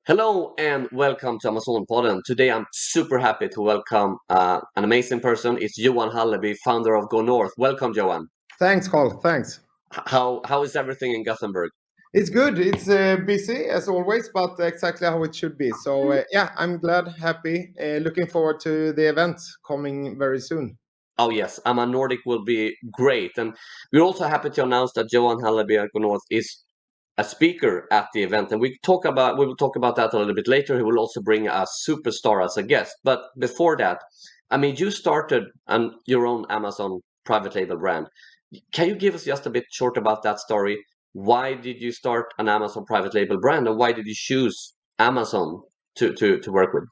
Hello and welcome to Amazon Podden. Today I'm super happy to welcome an amazing person. It's Johan Halleby, founder of Go North. Welcome, Johan. Thanks, Carl. Thanks. How is everything in Gothenburg? It's good. It's busy as always, but exactly how it should be. So, yeah, I'm glad, happy, looking forward to the event coming very soon. Oh yes, amaNordic will be great, and we're also happy to announce that Johan Halleby at Go North is a speaker at the event, and we will talk about that a little bit later. He will also bring a superstar as a guest. But before that, I mean, you started your own Amazon private label brand. Can you give us just a bit short about that story? Why did you start an Amazon private label brand, and why did you choose Amazon to work with?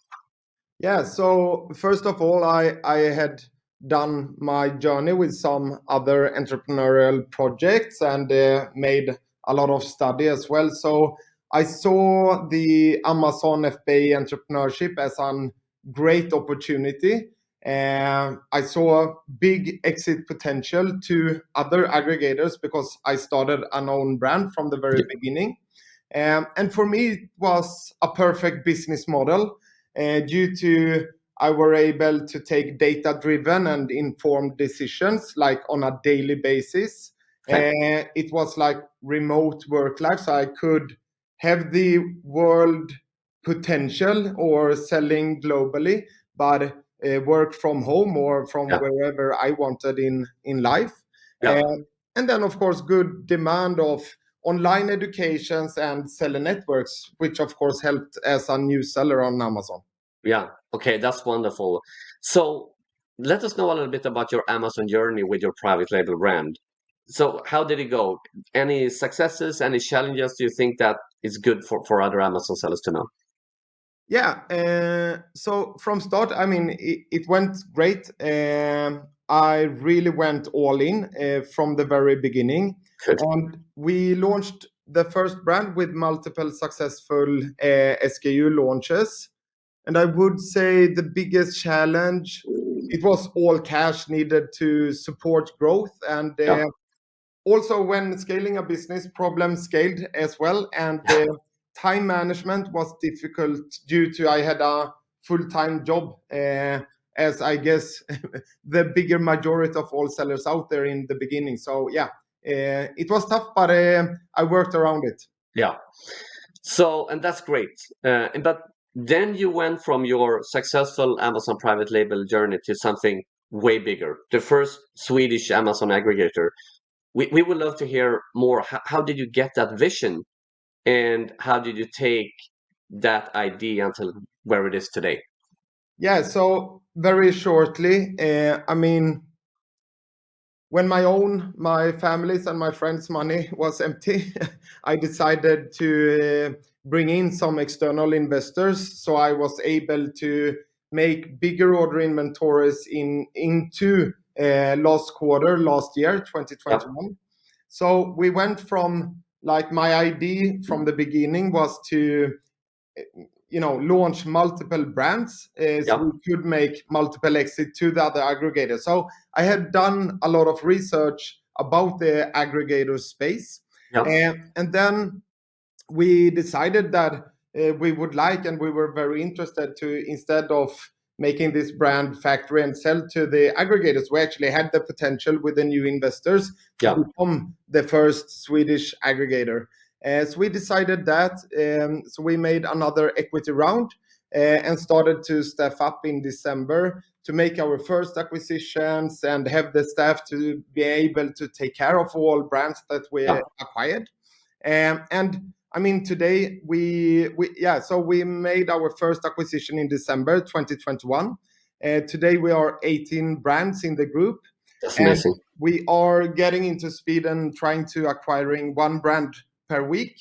Yeah, so first of all, I had done my journey with some other entrepreneurial projects and made a lot of study as well. So I saw the Amazon FBA entrepreneurship as a great opportunity. I saw big exit potential to other aggregators because I started an own brand from the very beginning. And for me, it was a perfect business model due to I were able to take data-driven and informed decisions like on a daily basis. Okay. It was like remote work life, so I could have the world potential or selling globally, but work from home or from Yeah. wherever I wanted in life. Yeah. And then, of course, good demand of online educations and seller networks, which of course helped as a new seller on Amazon. Yeah. Okay, that's wonderful. So let us know a little bit about your Amazon journey with your private label brand. So how did it go? Any successes, any challenges do you think that is good for other Amazon sellers to know? Yeah, so from start, I mean, it went great. I really went all in from the very beginning, Good. and we launched the first brand with multiple successful SKU launches. And I would say the biggest challenge, it was all cash needed to support growth. And Yeah. also when scaling a business, problems scaled as well. And time management was difficult due to I had a full-time job, as I guess the bigger majority of all sellers out there in the beginning. So yeah, it was tough, but I worked around it. Yeah. So, and that's great. But then you went from your successful Amazon private label journey to something way bigger, the first Swedish Amazon aggregator. We would love to hear more. How did you get that vision, and how did you take that idea until where it is today? Yeah, so very shortly, I mean, when my family's and my friends' money was empty, I decided to bring in some external investors. So I was able to make bigger order inventories into last quarter last year, Yeah. 2021. So we went from like my idea from the beginning was to launch multiple brands so Yeah. we could make multiple exit to the other aggregators. So I had done a lot of research about the aggregator space, Yeah. and then we decided that we would like and we were very interested to, instead of making this brand factory and sell to the aggregators, we actually had the potential with the new investors to Yeah. become the first Swedish aggregator. So we decided that, so we made another equity round and started to staff up in December to make our first acquisitions and have the staff to be able to take care of all brands that we Yeah. acquired. And I mean, today so we made our first acquisition in December 2021. Today we are 18 brands in the group, That's and amazing. we are getting into speed and trying to acquiring one brand per week.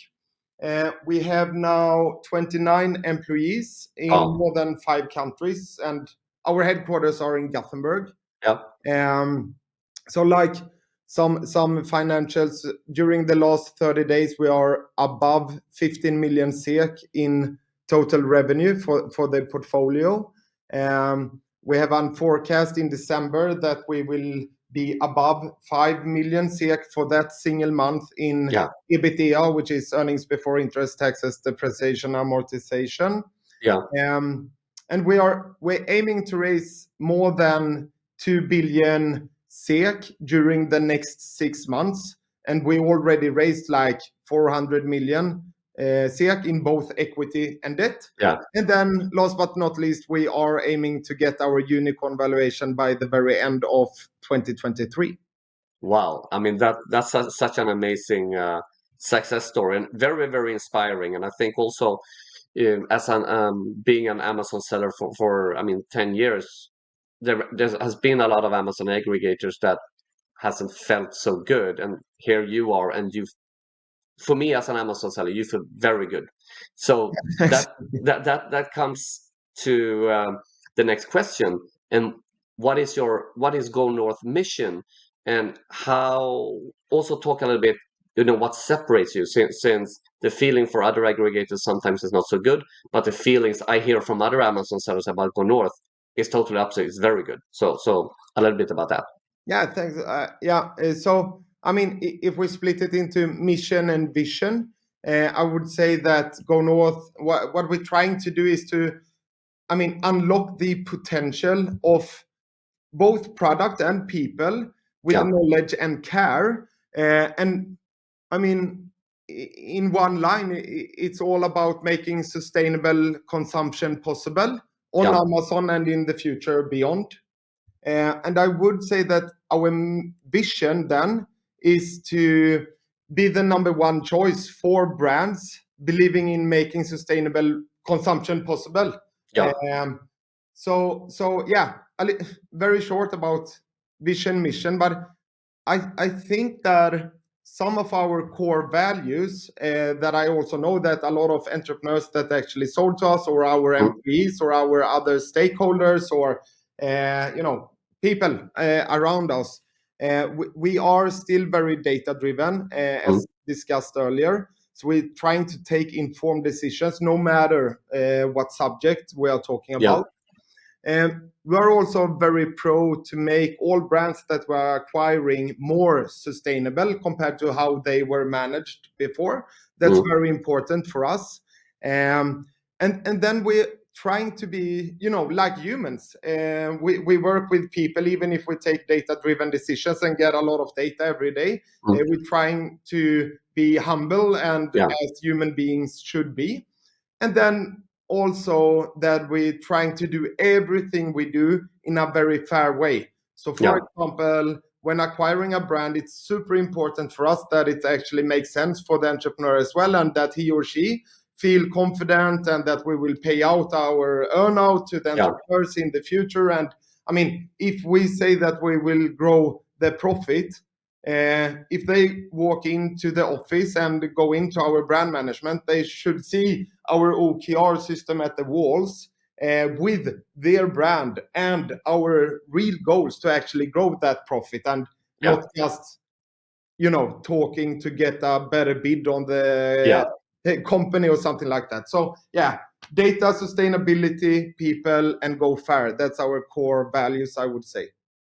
We have now 29 employees in Oh. more than 5 countries, and our headquarters are in Gothenburg. Yeah. Um, so like some financials during the last 30 days, we are above 15 million SEK in total revenue for the portfolio. We have a forecast in December that we will be above 5 million SEK for that single month in Yeah. EBITDA, which is earnings before interest, taxes, depreciation, amortization. Yeah. And we're aiming to raise more than 2 billion SEK during the next 6 months, and we already raised like 400 million SEK in both equity and debt. Yeah. And then, last but not least, we are aiming to get our unicorn valuation by the very end of 2023. Wow. I mean, that's such an amazing success story, and very, very inspiring. And I think also, as an being an Amazon seller for I mean 10 years, there has been a lot of Amazon aggregators that hasn't felt so good, and here you are, and you, for me as an Amazon seller, you feel very good. So that comes to the next question. And what is Go North mission, and how, also talk a little bit, what separates you, since the feeling for other aggregators sometimes is not so good, but the feelings I hear from other Amazon sellers about Go North is totally opposite. It's very good. So a little bit about that. Yeah, thanks. So, I mean, if we split it into mission and vision, I would say that Go North, what we're trying to do is to, I mean, unlock the potential of both product and people with Yeah. knowledge and care. And I mean, in one line, it's all about making sustainable consumption possible on Yeah. Amazon and in the future beyond. And I would say that our vision then is to be the number one choice for brands believing in making sustainable consumption possible. Yeah. So yeah, very short about vision, mission, but I think that some of our core values that I also know that a lot of entrepreneurs that actually sold to us, or our employees, or our other stakeholders, or people around us, we are still very data driven, as discussed earlier. So we're trying to take informed decisions, no matter what subject we are talking about. And we're also very pro to make all brands that we're acquiring more sustainable compared to how they were managed before. That's very important for us. And then we're trying to be, like humans. We work with people, even if we take data-driven decisions and get a lot of data every day. We're trying to be humble and as human beings should be. And then also that we're trying to do everything we do in a very fair way. So for example, when acquiring a brand, it's super important for us that it actually makes sense for the entrepreneur as well, and that he or she feel confident, and that we will pay out our earnout to the entrepreneurs in the future. And I mean, if we say that we will grow the profit, if they walk into the office and go into our brand management, they should see our OKR system at the walls with their brand and our real goals to actually grow that profit, and not just talking to get a better bid on the company or something like that. So yeah, data, sustainability, people, and go fair. That's our core values, I would say.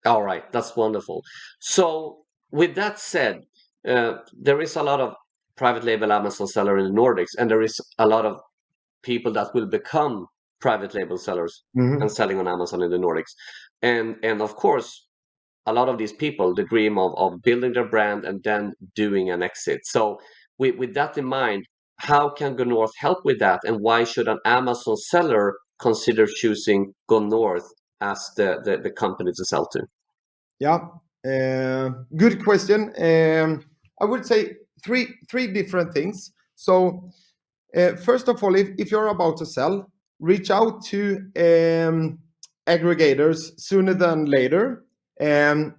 All right, that's wonderful. So, with that said, there is a lot of private label Amazon seller in the Nordics, and there is a lot of people that will become private label sellers and selling on Amazon in the Nordics. And of course, a lot of these people, the dream of building their brand and then doing an exit. So, with that in mind, how can Go North help with that, and why should an Amazon seller consider choosing Go North as the company to sell to? Yeah, good question. I would say three different things. So first of all, if you're about to sell, reach out to aggregators sooner than later. And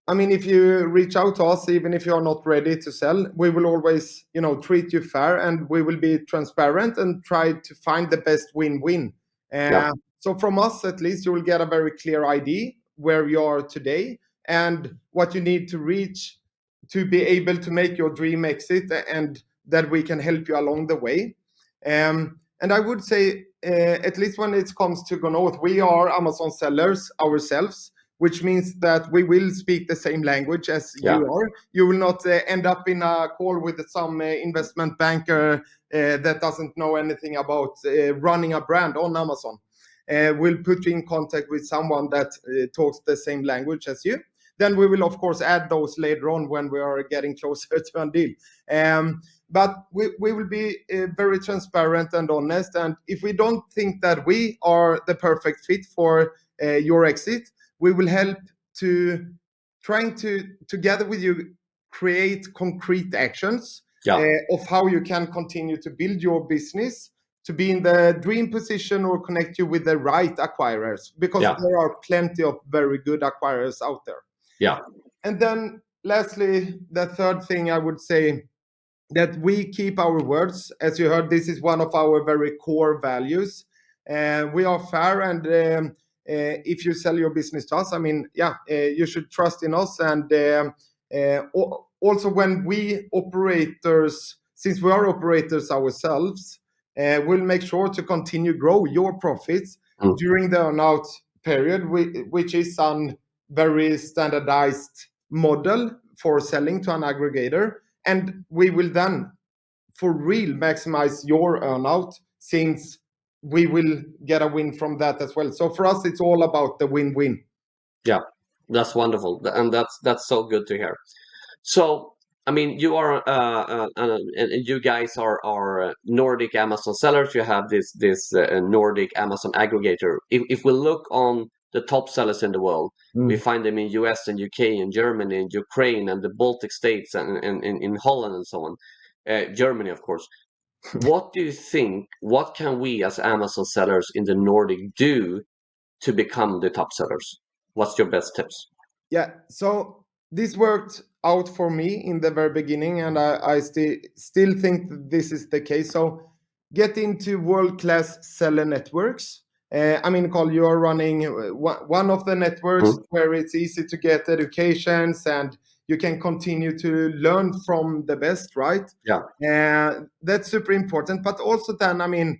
I mean, if you reach out to us, even if you're not ready to sell, we will always, treat you fair, and we will be transparent and try to find the best win-win. So from us, at least, you will get a very clear idea where you are today and what you need to reach to be able to make your dream exit, and that we can help you along the way. And I would say, at least when it comes to Go North, we are Amazon sellers ourselves. which means that we will speak the same language as Yeah. you are. You will not end up in a call with some investment banker that doesn't know anything about running a brand on Amazon. We'll put you in contact with someone that talks the same language as you. Then we will, of course, add those later on when we are getting closer to a deal. But we will be very transparent and honest. And if we don't think that we are the perfect fit for your exit, we will help to trying to, together with you, create concrete actions of how you can continue to build your business to be in the dream position or connect you with the right acquirers, because there are plenty of very good acquirers out there. Yeah. And then lastly, the third thing I would say, that we keep our words. As you heard, this is one of our very core values. We are fair, and if you sell your business to us, I mean, you should trust in us. And also when we operators, since we are operators ourselves, we'll make sure to continue grow your profits during the earnout period, which is a very standardized model for selling to an aggregator. And we will then, for real, maximize your earnout, since we will get a win from that as well. So for us, it's all about the win-win. Yeah, that's wonderful, and that's so good to hear. So, I mean, you are and you guys are Nordic Amazon sellers. You have this Nordic Amazon aggregator. If we look on the top sellers in the world, we find them in US and UK and Germany and Ukraine and the Baltic states and in Holland and so on. Germany, of course. What do you think? What can we as Amazon sellers in the Nordic do to become the top sellers? What's your best tips? Yeah, so this worked out for me in the very beginning, and I still think that this is the case. So get into world-class seller networks. I mean, Carl, you are running one of the networks where it's easy to get educations and you can continue to learn from the best, right? Yeah. That's super important. But also then, I mean,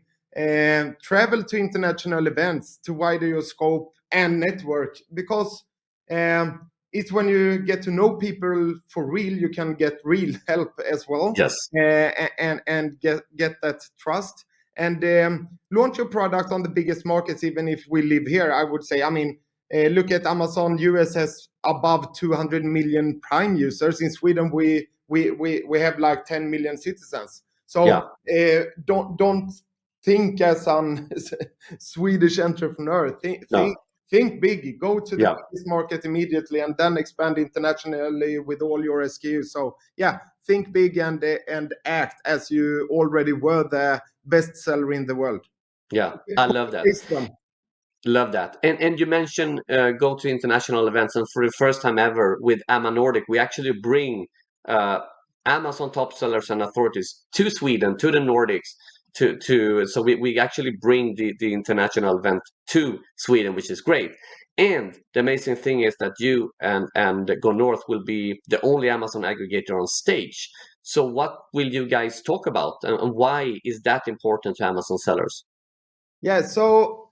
travel to international events to widen your scope and network, because it's when you get to know people for real, you can get real help as well. Yes. And get that trust, and launch your product on the biggest markets. Even if we live here, I would say, I mean, look at Amazon. US has above 200 million Prime users. In Sweden, we have like 10 million citizens. So don't think as a Swedish entrepreneur. Think big. Go to the biggest market immediately, and then expand internationally with all your SKUs. So think big and act as you already were the best seller in the world. Yeah, I love that. Love that. And you mentioned go to international events, and for the first time ever with amaNordic, we actually bring Amazon top sellers and authorities to Sweden, to the Nordics, so we actually bring the international event to Sweden, which is great. And the amazing thing is that you and Go North will be the only Amazon aggregator on stage. So what will you guys talk about, and why is that important to Amazon sellers? Yeah, so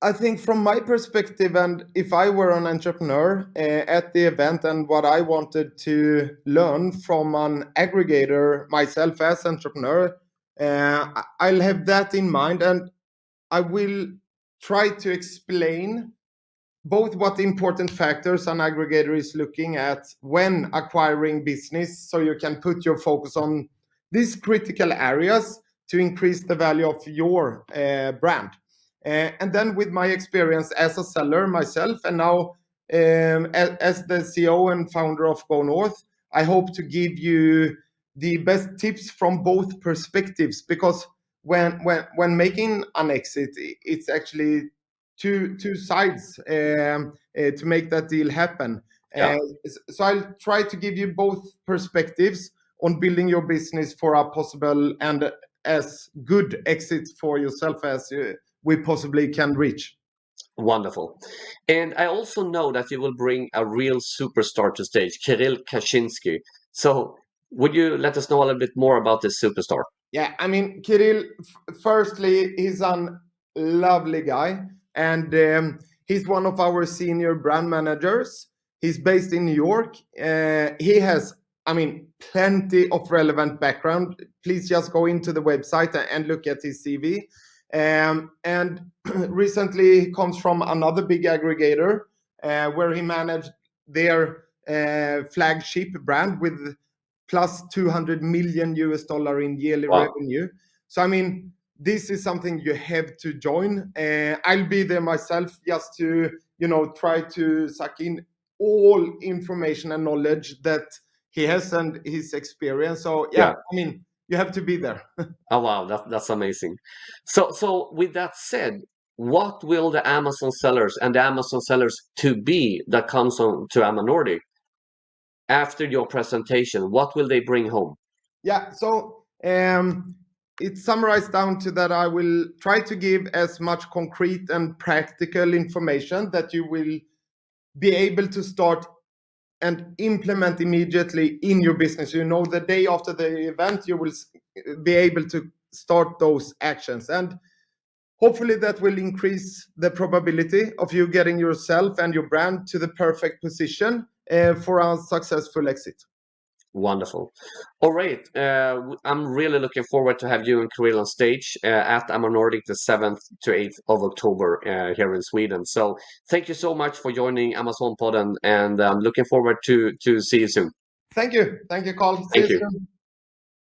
I think from my perspective, and if I were an entrepreneur at the event, and what I wanted to learn from an aggregator myself as entrepreneur, I'll have that in mind, and I will try to explain both what important factors an aggregator is looking at when acquiring business, so you can put your focus on these critical areas to increase the value of your brand. And then with my experience as a seller myself, and now as the CEO and founder of Go North, I hope to give you the best tips from both perspectives, because when making an exit, it's actually two sides to make that deal happen. So I'll try to give you both perspectives on building your business for a possible and as good exit for yourself as we possibly can reach. Wonderful. And I also know that you will bring a real superstar to stage, Kirill Kaczynski. So would you let us know a little bit more about this superstar? Yeah, I mean, Kirill, firstly, he's a lovely guy, and He's one of our senior brand managers. He's based in New York. He has, I mean, plenty of relevant background. Please just go into the website and look at his CV. And recently he comes from another big aggregator where he managed their flagship brand with plus 200 million US dollar in yearly revenue. So I mean, this is something you have to join. I'll be there myself just to try to suck in all information and knowledge that he has and his experience. So yeah. I mean, you have to be there. Oh wow, that's amazing. So with that said, what will the Amazon sellers and the Amazon sellers to be that comes on to amaNordic after your presentation? What will they bring home? Yeah, so it's summarized down to that I will try to give as much concrete and practical information that you will be able to start and implement immediately in your business. You know, the day after the event, you will be able to start those actions. And hopefully that will increase the probability of you getting yourself and your brand to the perfect position for a successful exit. Wonderful. All right. I'm really looking forward to have you and Kirill on stage at amaNordic the 7th to 8th of October here in Sweden. So thank you so much for joining Amazon Pod, and I'm looking forward to see you soon. Thank you. Thank you, Carl. See Thank you you. soon.